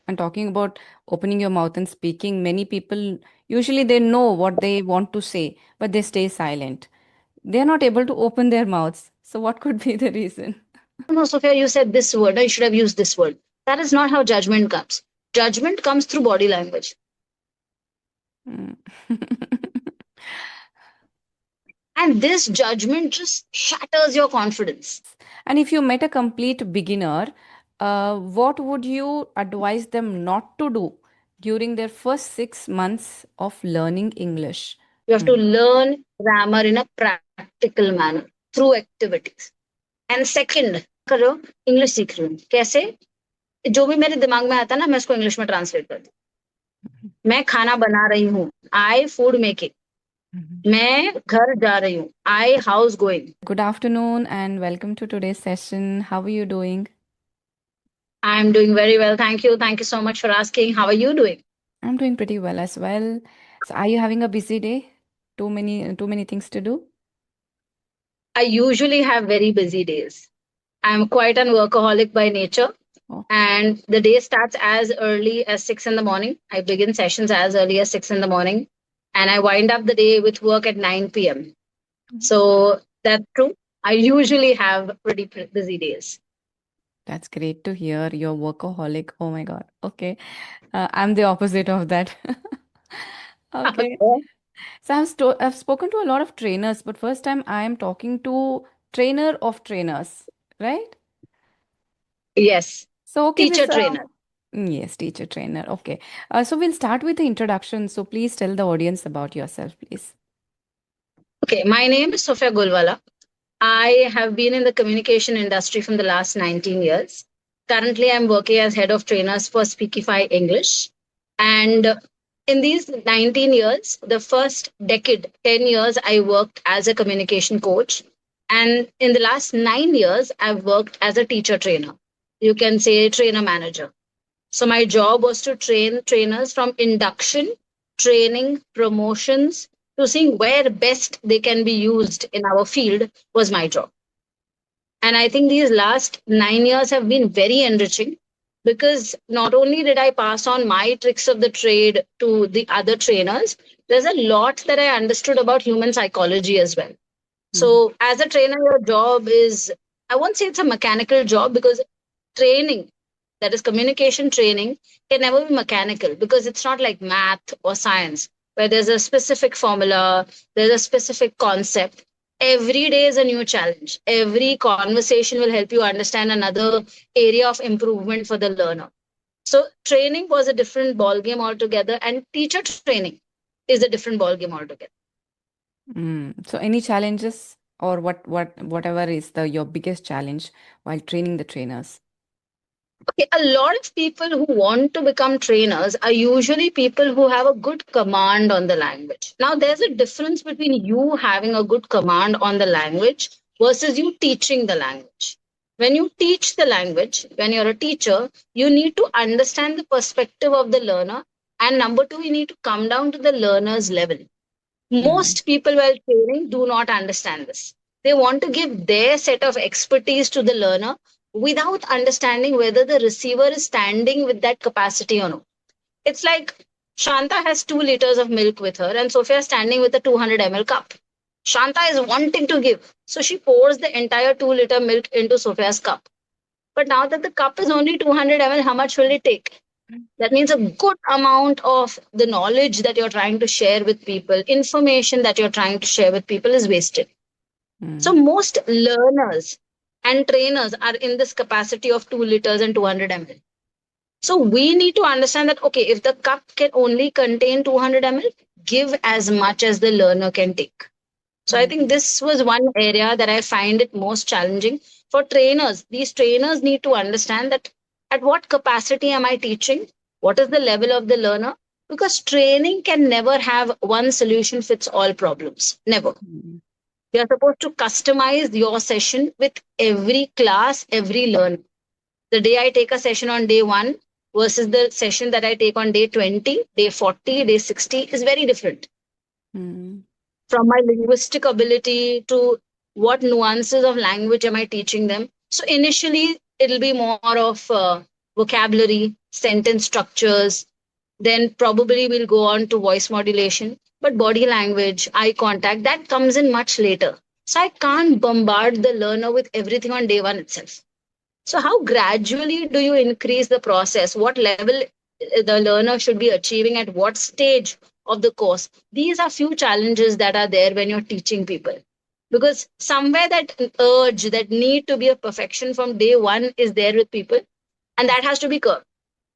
And talking about opening your mouth and speaking, many people usually they know what they want to say, but they stay silent. They are not able to open their mouths. So, what could be the reason? No, Sophia, you said this word. I should have used this word. That is not how judgment comes. Judgment comes through body language. Mm. And this judgment just shatters your confidence. And if you met a complete beginner, what would you advise them not to do during their first 6 months of learning English? You have to Mm. learn grammar in a practical manner through activities. And second कर रहे हो English सीख रही हूँ कैसे जो भी मेरे दिमाग में आता है ना मैं उसको इंग्लिश में ट्रांसलेट कर दूँ मैं खाना बना रही हूँ आई फूड मेकिंग Mhm. मैं घर जा रही हूँ I house going Good afternoon and welcome to today's session. How are you doing? I am doing very well thank you so much for asking how are you doing I'm doing pretty well as well. So, are you having a busy day? Too many things to do? I usually have very busy days I am quite an workaholic by nature Oh. and the day starts as early as 6 in the morning. I begin sessions as early as 6 in the morning and I wind up the day with work at 9 p.m. So that's true. I usually have pretty busy days. That's great to hear. You're workaholic. Oh my God. Okay. I'm the opposite of that. Okay. Okay. So I've spoken to a lot of trainers, but first time I am talking to trainer of trainers, right? Yes. So okay, Teacher Miss. trainer. Yes, teacher trainer. Okay. So we'll start with the introduction. So please tell the audience about yourself, please. Okay. My name is Sofia Gulwala. I have been in the communication industry from the last 19 years. Currently, I'm working as head of trainers for Speakify English. And in these 19 years, the first decade, 10 years, I worked as a communication coach. And in the last 9 years, I've worked as a teacher trainer. You can say trainer manager. So my job was to train trainers from induction, training, promotions to seeing where best they can be used in our field was my job. And I think these last 9 years have been very enriching because not only did I pass on my tricks of the trade to the other trainers, there's a lot that I understood about human psychology as well. Mhm. So as a trainer, your job is, I won't say it's a mechanical job because training, that is communication training, can never be mechanical because it's not like math or science where there's a specific formula, there's a specific concept. Every day is a new challenge. Every conversation will help you understand another area of improvement for the learner. So training was a different ball game altogether, and teacher training is a different ball game altogether. So any challenges or whatever is the your biggest challenge while training the trainers? Okay, a lot of people who want to become trainers are usually people who have a good command on the language. Now, there's a difference between you having a good command on the language versus you teaching the language. When you teach the language, when you're a teacher, you need to understand the perspective of the learner. And number two, you need to come down to the learner's level. Mm. Most people, while training, do not understand this. They want to give their set of expertise to the learner without understanding whether the receiver is standing with that capacity or not. It's like Shanta has 2 liters of milk with her, and Sophia is standing with a 200 ml cup. Shanta is wanting to give, so she pours the entire 2 liter milk into Sophia's cup. But now that the cup is only 200 ml, how much will it take? That means a good amount of the knowledge that you're trying to share with people, information that you're trying to share with people is wasted. So Mm. most learners and trainers are in this capacity of 2 liters and 200 ml. So we need to understand that, okay, if the cup can only contain 200 ml, give as much as the learner can take. So I think Mm. this was one area that I find it most challenging for trainers. These trainers need to understand that at what capacity am I teaching? What is the level of the learner? Because training can never have one solution fits all problems. Never. Mm. You are supposed to customize your session with every class, every learner. The day I take a session on day one versus the session that I take on day 20, day 40, day 60 is very different Mm. from my linguistic ability to what nuances of language am I teaching them. So initially, it'll be more of vocabulary. sentence structures, then probably we'll go on to voice modulation. But body language, eye contact, that comes in much later. So I can't bombard the learner with everything on day one itself. So, how gradually do you increase the process? What level the learner should be achieving at what stage of the course? These are few challenges that are there when you're teaching people. Because somewhere that urge, that need to be a perfection from day one is there with people, and that has to be curbed.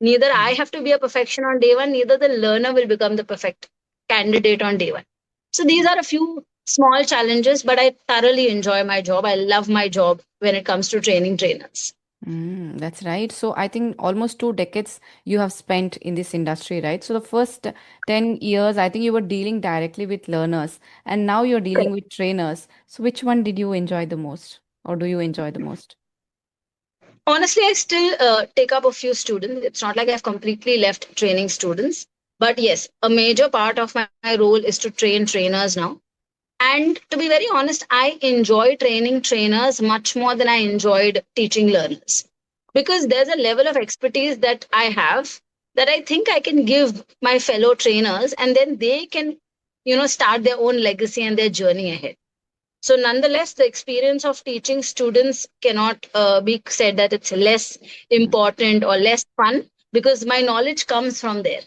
Neither I have to be a perfection on day one, neither the learner will become the perfect candidate on day one. So, these are a few small challenges, but I thoroughly enjoy my job. I love my job when it comes to training trainers. That's right. So I think almost 2 decades you have spent in this industry, right? So the first 10 years, I think you were dealing directly with learners, and now you're dealing with trainers. So which one did you enjoy the most, or do you enjoy the most? Honestly, I still take up a few students. It's not like I've completely left training students. But yes, a major part of my role is to train trainers now. And to be very honest, I enjoy training trainers much more than I enjoyed teaching learners. Because there's a level of expertise that I have that I think I can give my fellow trainers, and then they can, start their own legacy and their journey ahead. So, nonetheless, the experience of teaching students cannot be said that it's less important or less fun, because my knowledge comes from there.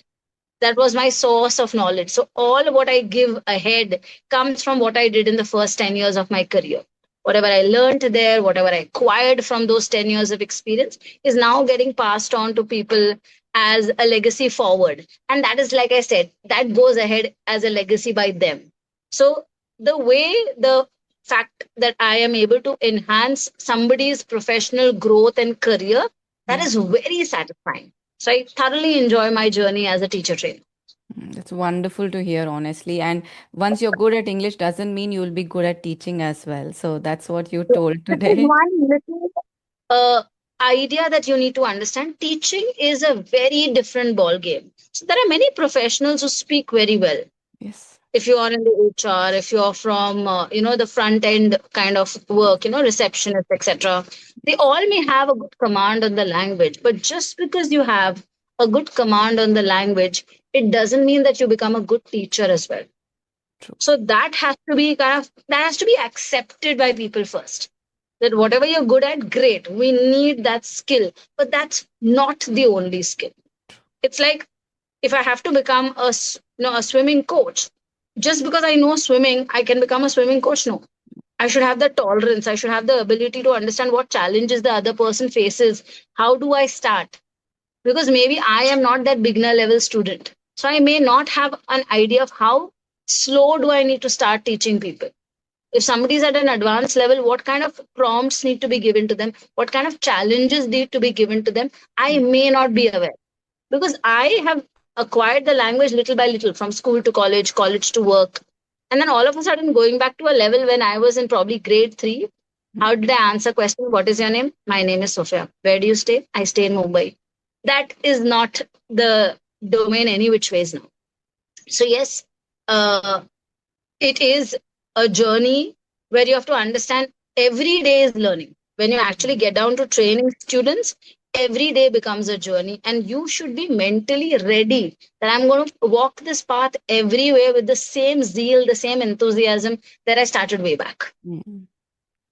That was my source of knowledge. So, all what I give ahead comes from what I did in the first 10 years of my career. Whatever I learned there, whatever I acquired from those 10 years of experience is now getting passed on to people as a legacy forward. And that is, like I said, that goes ahead as a legacy by them. So, the fact that I am able to enhance somebody's professional growth and career, that Yeah. is very satisfying. So I thoroughly enjoy my journey as a teacher trainer. That's wonderful to hear, honestly. And once you're good at English, doesn't mean you'll be good at teaching as well. So that's what you So told this is today. one little uh, idea that you need to understand. Teaching is a very different ball game. So there are many professionals who speak very well. Yes. If you are in the HR, if you're from the front end kind of work, receptionist, etc., they all may have a good command on the language. But just because you have a good command on the language, it doesn't mean that you become a good teacher as well. True. So that has to be accepted by people first. That whatever you're good at, great. We need that skill, but that's not the only skill. It's like if I have to become a swimming coach, just because I know swimming, I can become a swimming coach. No, I should have the tolerance. I should have the ability to understand what challenges the other person faces. How do I start? Because maybe I am not that beginner level student. So I may not have an idea of how slow do I need to start teaching people. If somebody is at an advanced level, what kind of prompts need to be given to them? What kind of challenges need to be given to them? I may not be aware, because I have acquired the language little by little from school to college, college to work. And then all of a sudden going back to a level when I was in probably grade 3, how did I answer question? What is your name? My name is Sophia. Where do you stay? I stay in Mumbai. That is not the domain any which ways now. So yes, uh, it is a journey where you have to understand every day is learning. When you actually get down to training students, every day becomes a journey, and you should be mentally ready that I'm going to walk this path everywhere with the same zeal, the same enthusiasm that I started way back. Mm.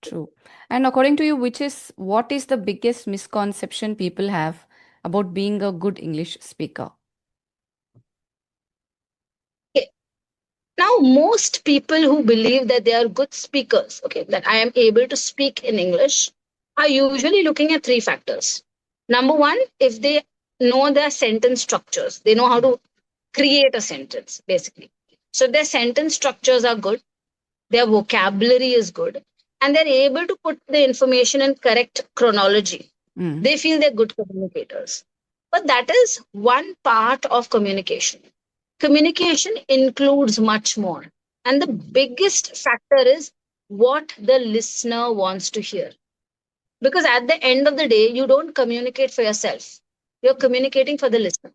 True. And according to you, what is the biggest misconception people have about being a good English speaker? Okay. Now, most people who believe that they are good speakers, okay, that I am able to speak in English, are usually looking at three factors. Number one, if they know their sentence structures, they know how to create a sentence, basically. So their sentence structures are good, their vocabulary is good, and they're able to put the information in correct chronology. Mm. They feel they're good communicators. But that is one part of communication. Communication includes much more. And the biggest factor is what the listener wants to hear. Because at the end of the day, you don't communicate for yourself, you're communicating for the listener.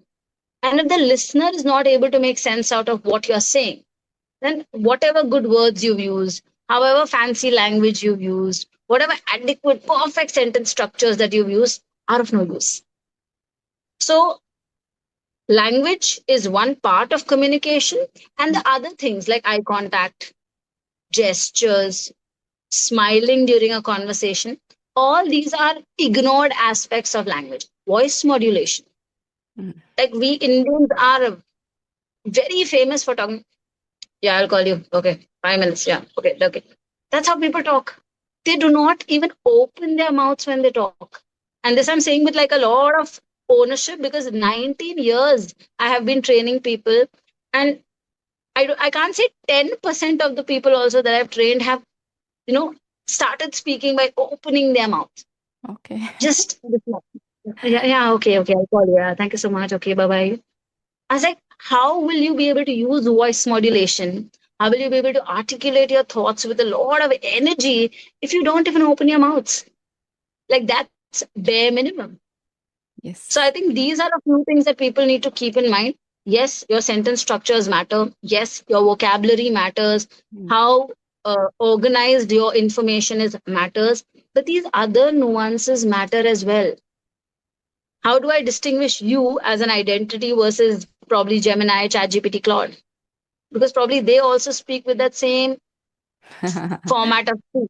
And if the listener is not able to make sense out of what you're saying, then whatever good words you've used, however fancy language you've used, whatever adequate, perfect sentence structures that you've used are of no use. So language is one part of communication, and the other things like eye contact, gestures, smiling during a conversation, all these are ignored aspects of language. Voice modulation. Mm. Like we Indians are very famous for talking. Yeah, I'll call you. Okay, 5 minutes. Yeah, okay, okay. That's how people talk. They do not even open their mouths when they talk. And this I'm saying with like a lot of ownership because 19 years I have been training people, and I can't say 10% of the people also that I've trained have, you know, started speaking by opening their mouth. Okay. Just yeah, yeah, okay, okay, I'll call you. Yeah, thank you so much. Okay, bye bye. I was like, how will you be able to use voice modulation? How will you be able to articulate your thoughts with a lot of energy if you don't even open your mouths? Like, that's bare minimum. So I Yes. think these are a few things that people need to keep in mind. Yes, your sentence structures matter. Yes, your vocabulary matters. Mm. How organized your information is matters. But these other nuances matter as well. How do I distinguish you as an identity versus probably Gemini, ChatGPT, Claude? Because probably they also speak with that same format of speech.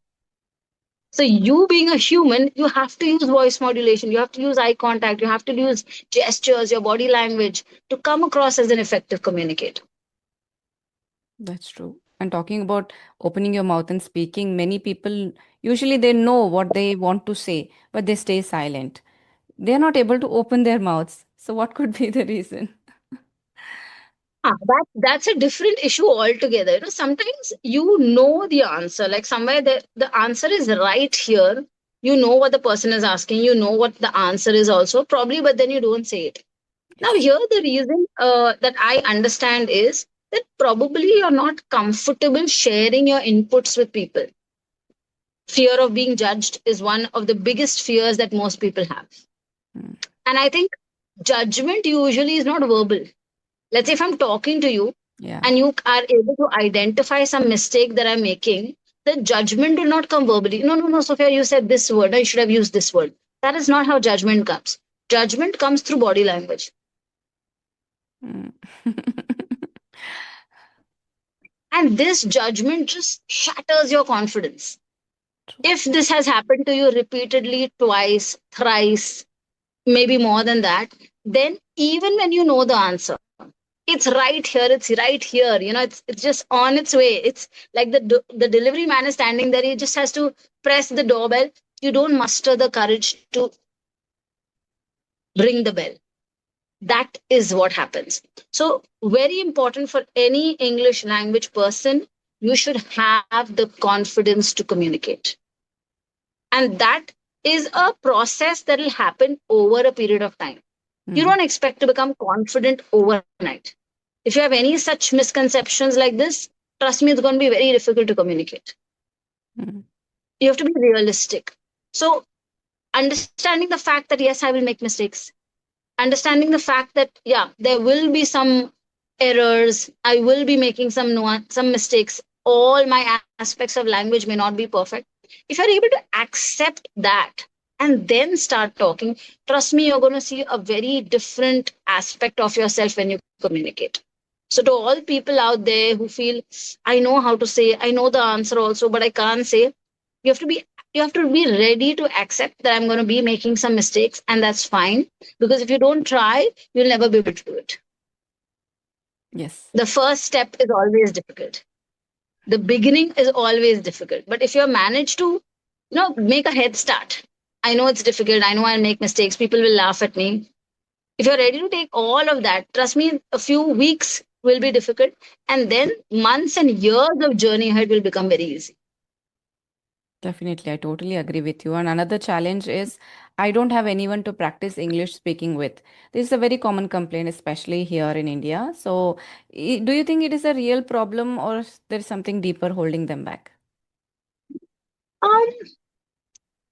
So you being a human, you have to use voice modulation, you have to use eye contact, you have to use gestures, your body language to come across as an effective communicator. That's true. And talking about opening your mouth and speaking, many people usually they know what they want to say, but they stay silent. They're not able to open their mouths. So what could be the reason? That's a different issue altogether. You know, sometimes you know the answer, like somewhere the answer is right here. You know what the person is asking, you know what the answer is also, probably, but then you don't say it. Now, Yes. here the reason that I understand is that probably you're not comfortable sharing your inputs with people. Fear of being judged is one of the biggest fears that most people have. Mm. And I think judgment usually is not verbal. Let's say if I'm talking to you Yeah. and you are able to identify some mistake that I'm making, the judgment will not come verbally. No, no, no, Sophia, you said this word. I should have used this word. That is not how judgment comes. Judgment comes through body language. Mm. And this judgment just shatters your confidence. True. If this has happened to you repeatedly, twice, thrice, maybe more than that, then even when you know the answer, it's right here, it's right here, you know, it's just on its way. It's like the delivery man is standing there, he just has to press the doorbell. You don't muster the courage to ring the bell. That is what happens. So very important for any English language person, you should have the confidence to communicate. And that is a process that will happen over a period of time. You Mm. don't expect to become confident overnight. If you have any such misconceptions like this, trust me, it's going to be very difficult to communicate. Mm. You have to be realistic. So understanding the fact that yes, I will make mistakes, understanding the fact that yeah, there will be some errors, I will be making some some mistakes, all my aspects of language may not be perfect. If you're able to accept that and then start talking, trust me, you're going to see a very different aspect of yourself when you communicate. So to all people out there who feel, I know how to say, I know the answer also, but I can't say, you have to be, you have to be ready to accept that I'm going to be making some mistakes, and that's fine, because if you don't try, you'll never be able to do it. Yes. The first step is always difficult. The beginning is always difficult. But if you manage to, make a head start, I know it's difficult. I know I'll make mistakes. People will laugh at me. If you're ready to take all of that, trust me, a few weeks will be difficult. And then months and years of journey ahead will become very easy. Definitely, I totally agree with you. And another challenge is I don't have anyone to practice English speaking with. This is a very common complaint, especially here in India. So, do you think it is a real problem or there is something deeper holding them back? Um,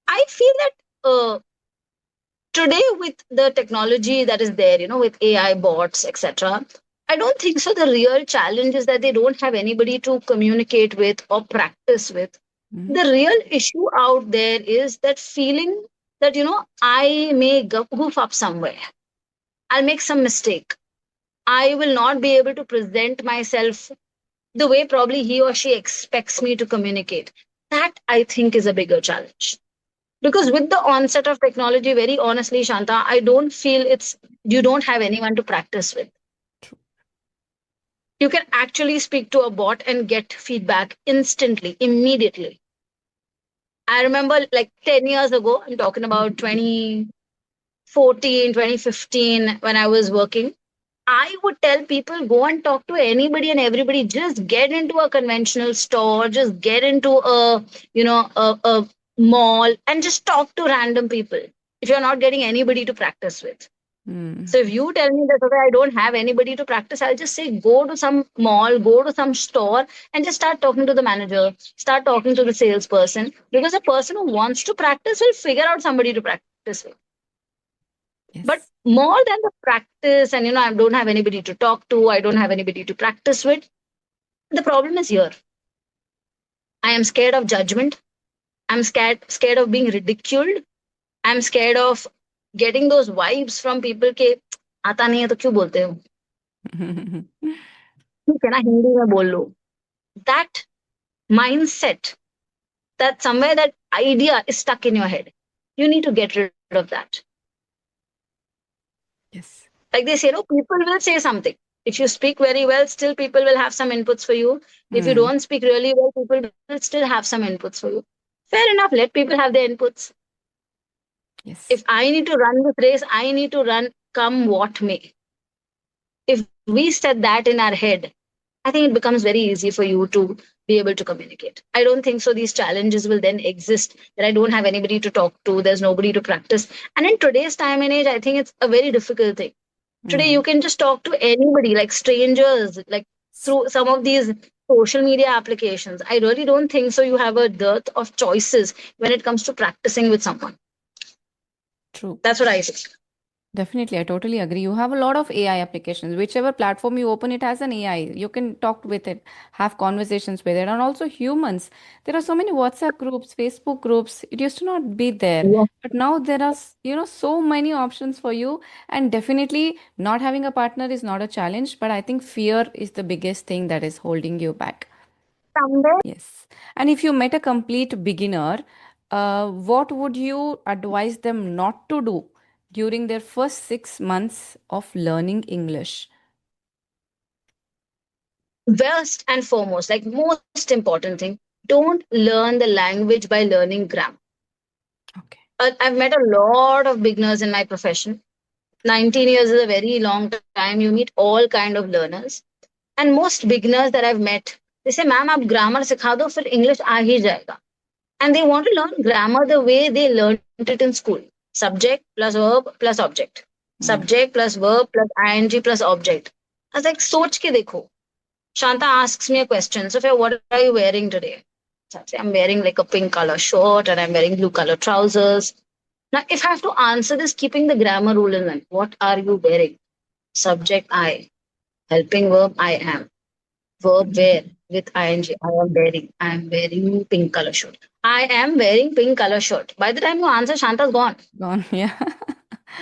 I feel that today with the technology that is there, with AI bots, etc., I don't think so. The real challenge is that they don't have anybody to communicate with or practice with. Mhm. The real issue out there is that feeling that, I may goof up somewhere. I'll make some mistake. I will not be able to present myself the way probably he or she expects me to communicate. That I think is a bigger challenge. Because with the onset of technology, very honestly, Shanta, I don't feel it's you don't have anyone to practice with. True. You can actually speak to a bot and get feedback instantly, immediately. I remember like 10 years ago, I'm talking about 2014, 2015, when I was working. I would tell people go and talk to anybody and everybody. Just get into a conventional store, just get into a mall and just talk to random people if you're not getting anybody to practice with. Mm. So if you tell me that okay, I don't have anybody to practice, I'll just say go to some mall, go to some store, and just start talking to the manager, start talking to the salesperson, because a person who wants to practice will figure out somebody to practice with. But Yes. more than the practice, and I don't have anybody to talk to, I don't have anybody to practice with. The problem is here. I am scared of judgment. I'm scared of being ridiculed. I'm scared of getting those vibes from people के आता नहीं है तो क्यों बोलते हो ठीक है ना हिंदी में बोल लो that mindset, that somewhere that idea is stuck in your head. You need to get rid of that. Yes. Like they say, no, people will say something. If you speak very well, still people will have some inputs for you. If you Mm. don't speak really well, people will still have some inputs for you. Fair enough, let people have their inputs. Yes. If I need to run this race, I need to run come what may. If we set that in our head, I think it becomes very easy for you to be able to communicate. I don't think so. These challenges will then exist that I don't have anybody to talk to, there's nobody to practice. And in today's time and age, I think it's a very difficult thing. Today, Mm. you can just talk to anybody, like strangers, like through some of these social media applications. I really don't think so. You have a dearth of choices when it comes to practicing with someone. True. That's what I say. Definitely, I totally agree. You have a lot of AI applications. Whichever platform you open, it has an AI. You can talk with it, have conversations with it, and also humans. There are so many WhatsApp groups, Facebook groups. It used to not be there, Yeah. but now there are, so many options for you. And definitely, not having a partner is not a challenge, but I think fear is the biggest thing that is holding you back. Somewhere. Yes. And if you met a complete beginner, what would you advise them not to do during their first 6 months of learning English? First and foremost, like most important thing, don't learn the language by learning grammar. Okay. I've met a lot of beginners in my profession. 19 years is a very long time. You meet all kind of learners. And most beginners that I've met, they say, ma'am, आप grammar सिखा दो फिर English आ ही जाएगा. And they want to learn grammar the way they learned it in school. Subject plus verb plus object. Mm. Subject plus verb plus ing plus object. I was like, सोच के देखो. Shanta asks me a question. Sophia, what are you wearing today? So I say, I'm wearing like a pink color shirt and I'm wearing blue color trousers. Now, if I have to answer this, keeping the grammar rule in mind, what are you wearing? Subject I, helping verb I am, verb wear with ing. I am wearing. I am wearing pink color shirt. I am wearing pink color shirt. By the time you answer, Shanta's gone. Gone. Yeah.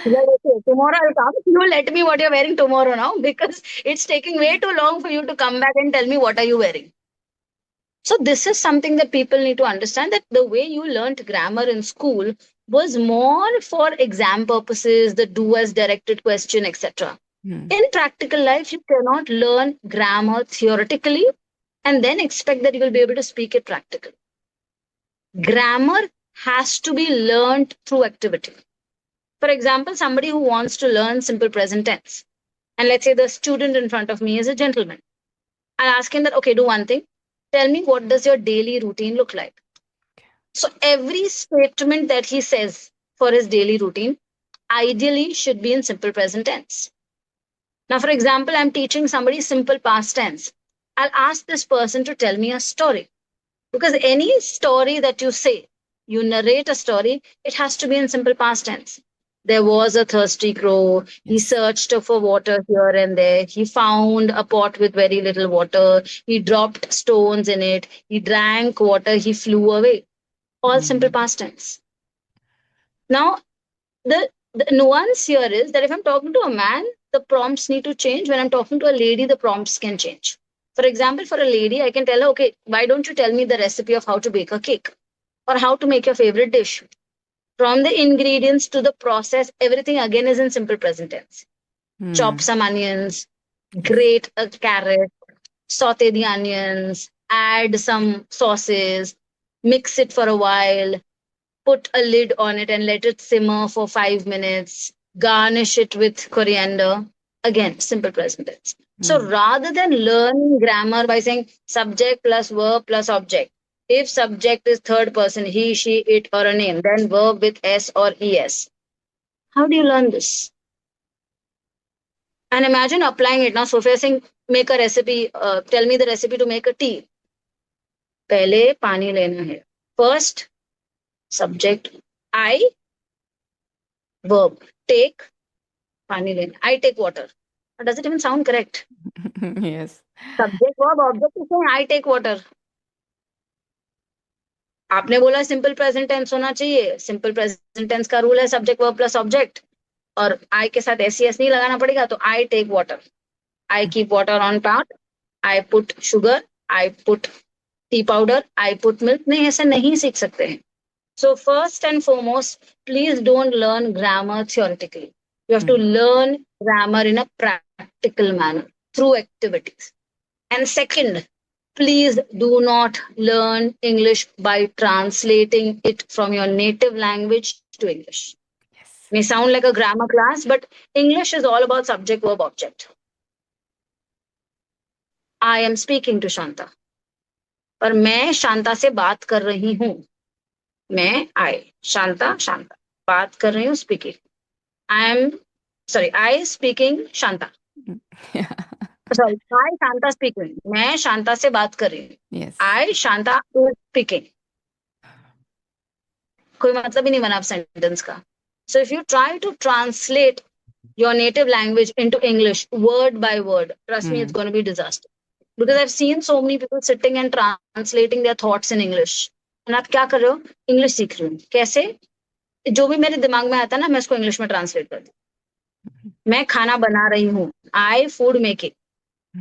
She's like, okay, tomorrow I'll come. You let me what you're wearing tomorrow now because it's taking way too long for you to come back and tell me what are you wearing. So this is something that people need to understand that the way you learnt grammar in school was more for exam purposes, the do as directed question, etc. Mm. In practical life, you cannot learn grammar theoretically and then expect that you will be able to speak it practically. Grammar has to be learned through activity. For example, somebody who wants to learn simple present tense, and let's say the student in front of me is a gentleman. I'll ask him that, okay, do one thing. Tell me what does your daily routine look like? Okay. So every statement that he says for his daily routine ideally should be in simple present tense. Now, for example, I'm teaching somebody simple past tense. I'll ask this person to tell me a story because any story that you say, you narrate a story, it has to be in simple past tense. There was a thirsty crow. He Yes. searched for water here and there. He found a pot with very little water. He dropped stones in it. He drank water. He flew away. All simple Mm. past tense. Now, the The nuance here is that if I'm talking to a man, the prompts need to change. When I'm talking to a lady, the prompts can change. For example, for a lady, I can tell her, okay, why don't you tell me the recipe of how to bake a cake or how to make your favorite dish? From the ingredients to the process, everything again is in simple present tense. Chop Hmm. some onions, Yes. grate a carrot, saute the onions, add some sauces, mix it for a while, put a lid on it and let it simmer for 5 minutes, garnish it with coriander. Again, simple present tense. So Hmm. rather than learning grammar by saying subject plus verb plus object, if subject is third person, he, she, it, or a name, then verb with S or ES. How do you learn this? And imagine applying it now. Sophia saying, make a recipe, tell me the recipe to make a tea. पहले पानी लेना है. First, subject, I, verb, take, पानी लेना. I take water. Does it even sound correct? Yes. Subject, verb, object is saying I take water. आपने बोला simple present tense होना चाहिए. सिंपल प्रेजेंट टेंस का रूल है सब्जेक्ट वर्ब प्लस ऑब्जेक्ट. और आई के साथ एस एस नहीं लगाना पड़ेगा. तो I take water. I keep water on pot. I put sugar. I put tea powder. I put milk. नहीं, ऐसे नहीं सीख सकते हैं. So first and foremost, please don't learn grammar theoretically. You have to Hmm. learn grammar in a practical manner through activities. And second, please do not learn English by translating it from your native language to English. Yes. May sound like a grammar class, but English is all about subject, verb, object. I am speaking to Shanta. और मैं शांता से बात कर रही हूँ. मैं आई शांता शांता बात कर रही हूँ speaking. I am sorry I speaking Shanta. Mm. Yeah. Sorry I Shanta speaking. मैं शांता से बात कर रही हूँ. Yes. I Shanta speaking. कोई मतलब ही नहीं बना सेंटेंस का. So if you try to translate your native language into English word by word, trust me, it's Hmm. going to be disaster. Because I've seen so many people sitting and translating their thoughts in English. And आप क्या कर रहे हो? English सीख रही हूँ. कैसे? जो भी मेरे दिमाग में आता है ना, मैं उसको इंग्लिश में ट्रांसलेट करती हूँ. मैं खाना बना रही हूँ. I food making.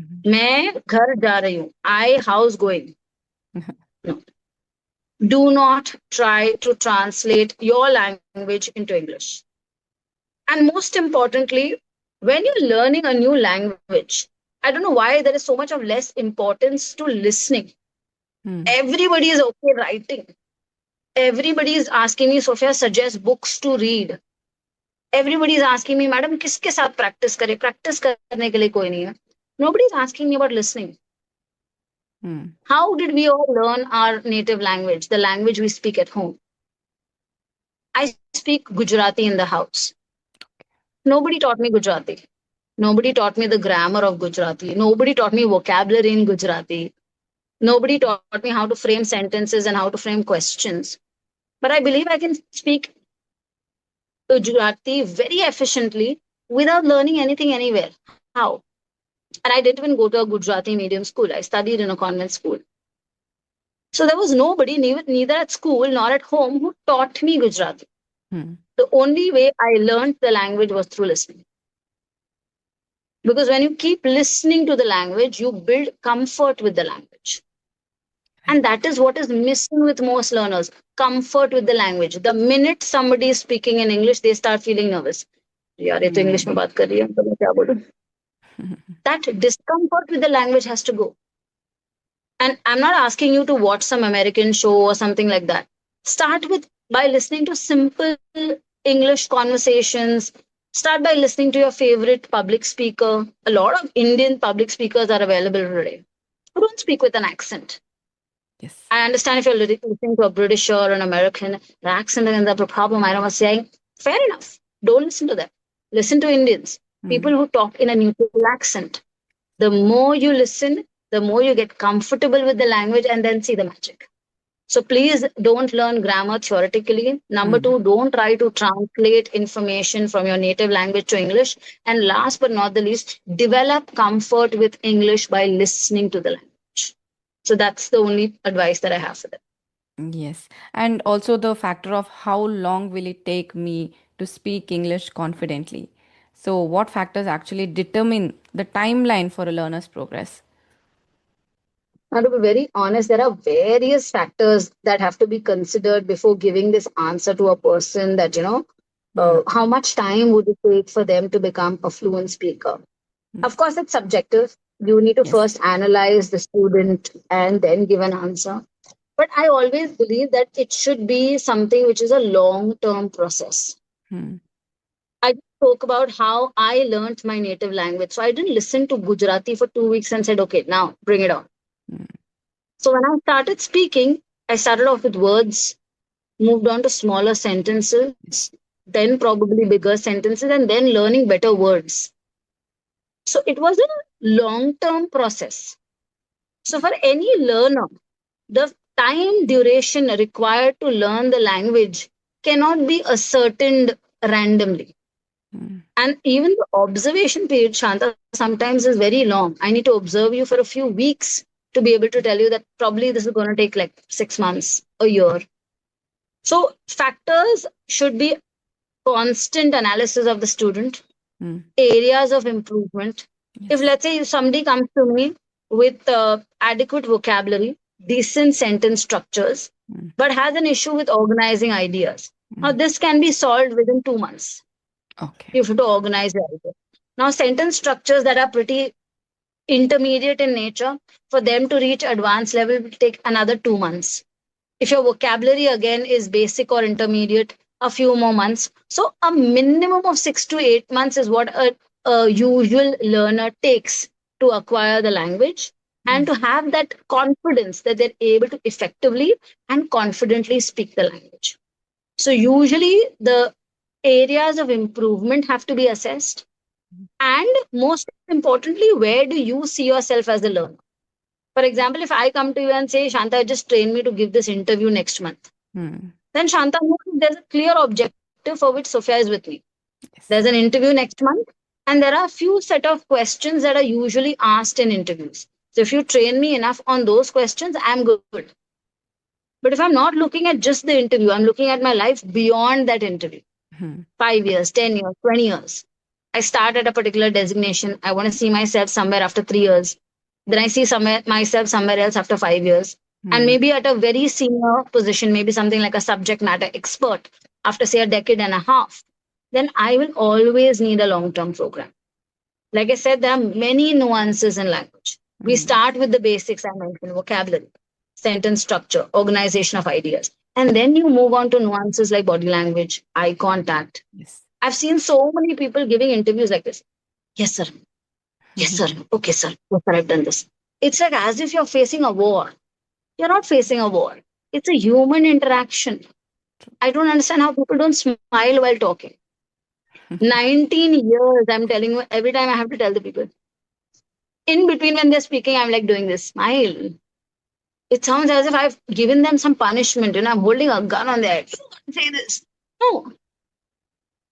Mhm. मैं घर जा रही हूँ. I house going. No. Do not try to translate your language into English. And most importantly, when you're learning a new language, I don't know why there is so much of less importance to listening. Hmm. Everybody is okay writing. Everybody is asking me, Sophia, suggest books to read. Everybody is asking me, madam, किसके साथ practice करें? Practice करने के लिए कोई नहीं है. Nobody is asking me about listening. Hmm. How did we all learn our native language, the language we speak at home? I speak Gujarati in the house. Nobody taught me Gujarati. Nobody taught me the grammar of Gujarati. Nobody taught me vocabulary in Gujarati. Nobody taught me how to frame sentences and how to frame questions. But I believe I can speak Gujarati very efficiently without learning anything anywhere. How? And I didn't even go to a Gujarati medium school. I studied in a convent school. So there was nobody, neither at school nor at home, who taught me Gujarati. Hmm. The only way I learned the language was through listening. Because when you keep listening to the language, you build comfort with the language. And Right. that is what is missing with most learners, comfort with the language. The minute somebody is speaking in English, they start feeling nervous. यार ये तो English में Hmm. बात कर रही है तो मैं क्या बोलूं. That discomfort with the language has to go. And I'm not asking you to watch some American show or something like that. Start with by listening to simple English conversations. Start by listening to your favorite public speaker. A lot of Indian public speakers are available today who don't speak with an accent. Yes. I understand if you're listening to a British or an American, the accent is the problem. I was saying, fair enough. Don't listen to them. Listen to Indians, people Hmm. who talk in a neutral accent. The more you listen, the more you get comfortable with the language and then see the magic. So please don't learn grammar theoretically. Number Hmm. two, don't try to translate information from your native language to English. And last but not the least, develop comfort with English by listening to the language. So that's the only advice that I have for them. Yes. And also the factor of how long will it take me to speak English confidently. So, what factors actually determine the timeline for a learner's progress? Now, to be very honest, there are various factors that have to be considered before giving this answer to a person that, Hmm. how much time would it take for them to become a fluent speaker? Hmm. Of course, it's subjective. You need to Yes. first analyze the student and then give an answer. But I always believe that it should be something which is a long term process. Hmm. I just spoke about how I learned my native language. So I didn't listen to Gujarati for 2 weeks and said, okay, now bring it on. Hmm. So when I started speaking, I started off with words, moved on to smaller sentences, then probably bigger sentences, and then learning better words. So it was a long term process. So for any learner, the time duration required to learn the language cannot be ascertained randomly. Hmm. And even the observation period, Shanta, sometimes is very long. I need to observe you for a few weeks to be able to tell you that probably this is going to take like 6 months, a year. So factors should be constant analysis of the student, Hmm. areas of improvement. If Yes. let's say somebody comes to me with adequate vocabulary, decent sentence structures, Hmm. but has an issue with organizing ideas, now Hmm. this can be solved within 2 months. Okay. You have to organize your ideas. Now, sentence structures that are pretty intermediate in nature, for them to reach advanced level will take another 2 months. If your vocabulary again is basic or intermediate, a few more months. So a minimum of 6 to 8 months is what a usual learner takes to acquire the language and Yes. to have that confidence that they're able to effectively and confidently speak the language. So usually the areas of improvement have to be assessed, and most importantly, where do you see yourself as a learner? For example, if I come to you and say, Shanta, just train me to give this interview next month, Hmm. then Shanta knows there's a clear objective for which Sophia is with me. There's Yes. an interview next month, and there are a few set of questions that are usually asked in interviews. So if you train me enough on those questions, I'm good. But if I'm not looking at just the interview, I'm looking at my life beyond that interview. Hmm. 5 years, 10 years, 20 years. I start at a particular designation. I want to see myself somewhere after 3 years. Then I see myself somewhere else after 5 years. And Hmm. maybe at a very senior position, maybe something like a subject matter expert after, say, a decade and a half. Then I will always need a long term program. Like I said, there are many nuances in language. We Hmm. start with the basics I mentioned: vocabulary, sentence structure, organization of ideas. And then you move on to nuances like body language, eye contact. Yes. I've seen so many people giving interviews like this. Yes, sir. Yes, sir. Okay, sir. Yes, sir. I've done this. It's like as if you're facing a war. You're not facing a war. It's a human interaction. I don't understand how people don't smile while talking. 19 years, I'm telling you, every time I have to tell the people. In between when they're speaking, I'm like doing this smile. It sounds as if I've given them some punishment. I'm holding a gun on their head. Say this. No,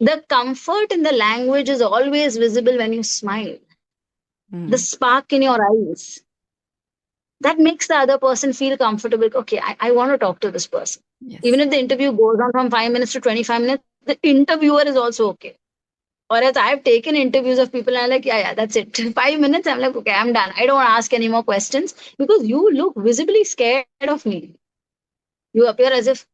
the comfort in the language is always visible when you smile. The Hmm. spark in your eyes that makes the other person feel comfortable. Okay, I want to talk to this person. Even Yes. if the interview goes on from 5 minutes to 25 minutes, the interviewer is also okay. Or else I've taken interviews of people and I'm like, yeah, yeah, that's it. 5 minutes, I'm like, okay, I'm done. I don't want to ask any more questions because you look visibly scared of me. You appear as if,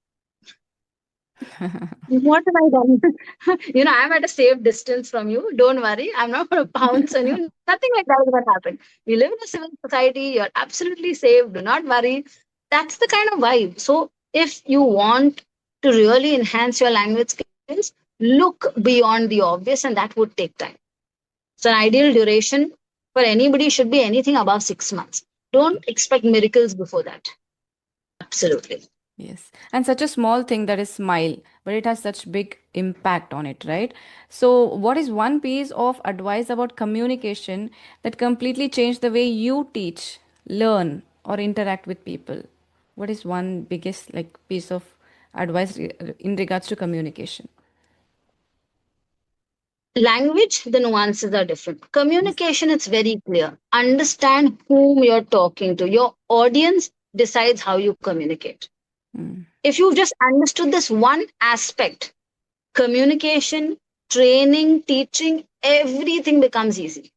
what have I done? I'm at a safe distance from you. Don't worry. I'm not going to pounce on you. Nothing like that is going to happen. We live in a civil society. You're absolutely safe. Do not worry. That's the kind of vibe. So if you want to really enhance your language skills, look beyond the obvious, and that would take time. So an ideal duration for anybody should be anything above 6 months. Don't expect miracles before that. Absolutely. Yes. And such a small thing that is smile, but it has such big impact on it, right? So, what is one piece of advice about communication that completely changed the way you teach, learn, or interact with people? What is one biggest like piece of advice in regards to communication? Language, the nuances are different. Yes. Communication, it's very clear. Understand whom you're talking to. Your audience decides how you communicate. Mm. If you've just understood this one aspect, communication, training, teaching, everything becomes easy.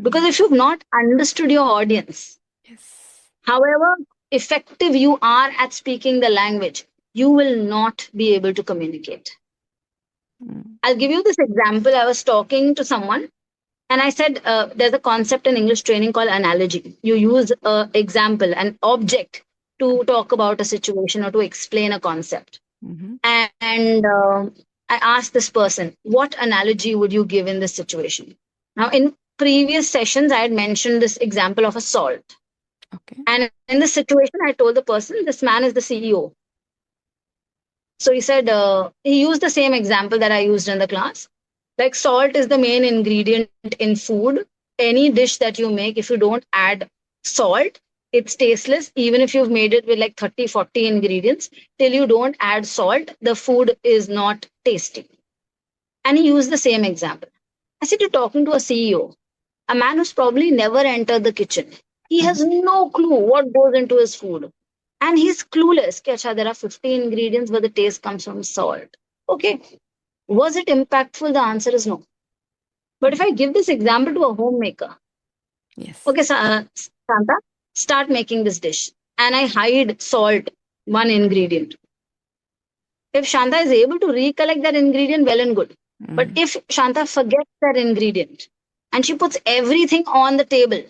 Because Mm. if you've not understood your audience, Yes. however effective you are at speaking the language, you will not be able to communicate. Mm. I'll give you this example. I was talking to someone and I said, there's a concept in English training called analogy. You use an example, an object to talk about a situation or to explain a concept. Mm-hmm. And I asked this person, what analogy would you give in this situation? Now, in previous sessions, I had mentioned this example of a salt. Okay. And in this situation, I told the person, this man is the CEO. So he said, he used the same example that I used in the class. Like salt is the main ingredient in food. Any dish that you make, if you don't add salt, it's tasteless. Even if you've made it with like 30, 40 ingredients, till you don't add salt, the food is not tasty. And he used the same example. I said, you're talking to a CEO, a man who's probably never entered the kitchen. He Mm-hmm. has no clue what goes into his food. And he's clueless. Ki, acha, there are 50 ingredients, but the taste comes from salt. Okay. Was it impactful? The answer is no. But if I give this example to a homemaker, Yes. okay, Santa, start making this dish. And I hide salt, one ingredient. If Shanta is able to recollect that ingredient, well and good. But Mm. if Shanta forgets that ingredient and she puts everything on the table,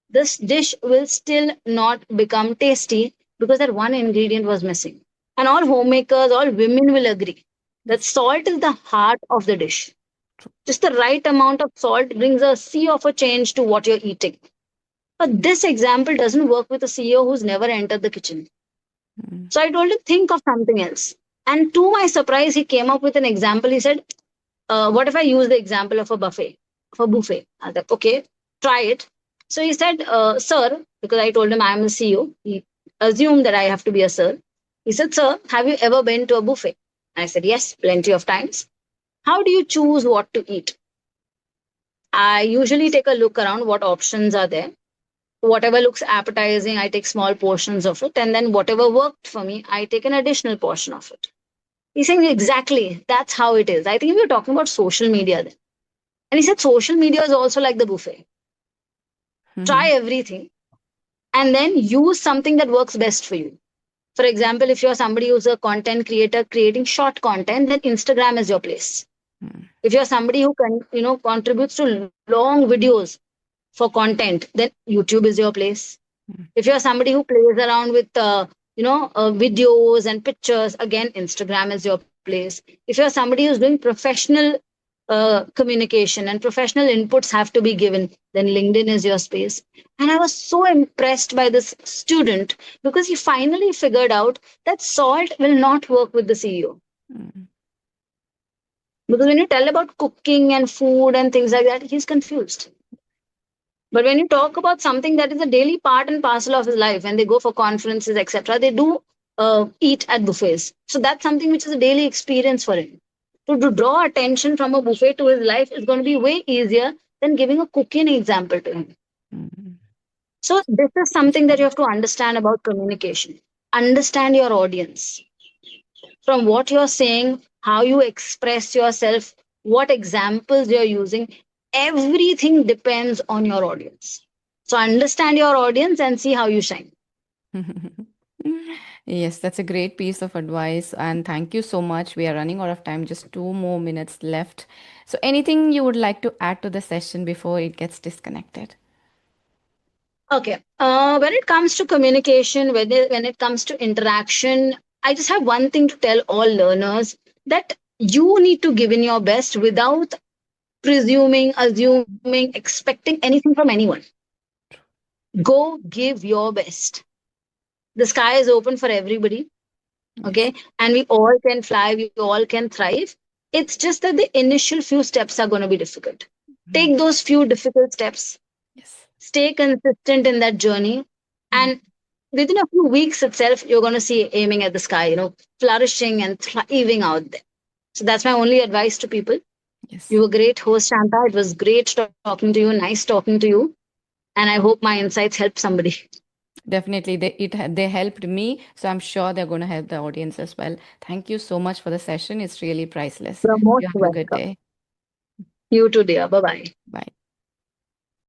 this dish will still not become tasty because that one ingredient was missing. And all homemakers, all women will agree that Yes. salt is the heart of the dish. True. Just the right amount of salt brings a sea of a change to what you're eating. But this example doesn't work with a CEO who's never entered the kitchen. Mm. So I told him, think of something else. And to my surprise, he came up with an example. He said, what if I use the example of a buffet, of a buffet? I was like, okay, try it. So he said, sir, because I told him I'm the CEO, he assumed that I have to be a sir. He said, sir, have you ever been to a buffet? I said, yes, plenty of times. How do you choose what to eat? I usually take a look around what options are there. Whatever looks appetizing, I take small portions of it. And then whatever worked for me, I take an additional portion of it. He's saying exactly that's how it is. I think we were talking about social media then. And he said social media is also like the buffet. Try Mm-hmm. everything and then use something that works best for you. For example, if you're somebody who's a content creator creating short content, then Instagram is your place. Mm. If you're somebody who contributes to long videos for content, then YouTube is your place. Mm. If you're somebody who plays around with videos and pictures, again Instagram is your place. If you're somebody who's doing professional communication and professional inputs have to be given, then LinkedIn is your space. And I was so impressed by this student because he finally figured out that salt will not work with the CEO. Mm. Because when you tell about cooking and food and things like that, he's confused. But when you talk about something that is a daily part and parcel of his life, when they go for conferences, etc., they do eat at buffets. So that's something which is a daily experience for him. To draw attention from a buffet to his life is going to be way easier than giving a cooking example to him. Mm. So this is Yes. something that you have to understand about communication. Understand your audience. From what you're saying, how you express yourself, what examples you're using, everything depends on your audience. So understand your audience and see how you shine. Yes, that's a great piece of advice. And thank you so much. We are running out of time, just 2 more minutes left. So, anything you would like to add to the session before it gets disconnected? Okay. When it comes to communication, when it comes to interaction, I just have one thing to tell all learners that you need to give in your best without presuming, assuming, expecting anything from anyone. Go give your best. The sky is open for everybody. Yes. Okay. And we all can fly, we all can thrive. It's just that the initial few steps are going to be difficult. Mm. Take those few difficult steps, Yes. stay consistent in that journey, Mm. and within a few weeks itself, you're going to see aiming at the sky, flourishing and thriving out there. So that's my only advice to people. You Yes. were a great host, Shanta. It was great talking to you, nice talking to you, and I hope my insights help somebody. Definitely, they helped me, so I'm sure they're going to help the audience as well. Thank you so much for the session. It's really priceless. You're most You have a good welcome. day. You too, dear. Bye bye. Bye.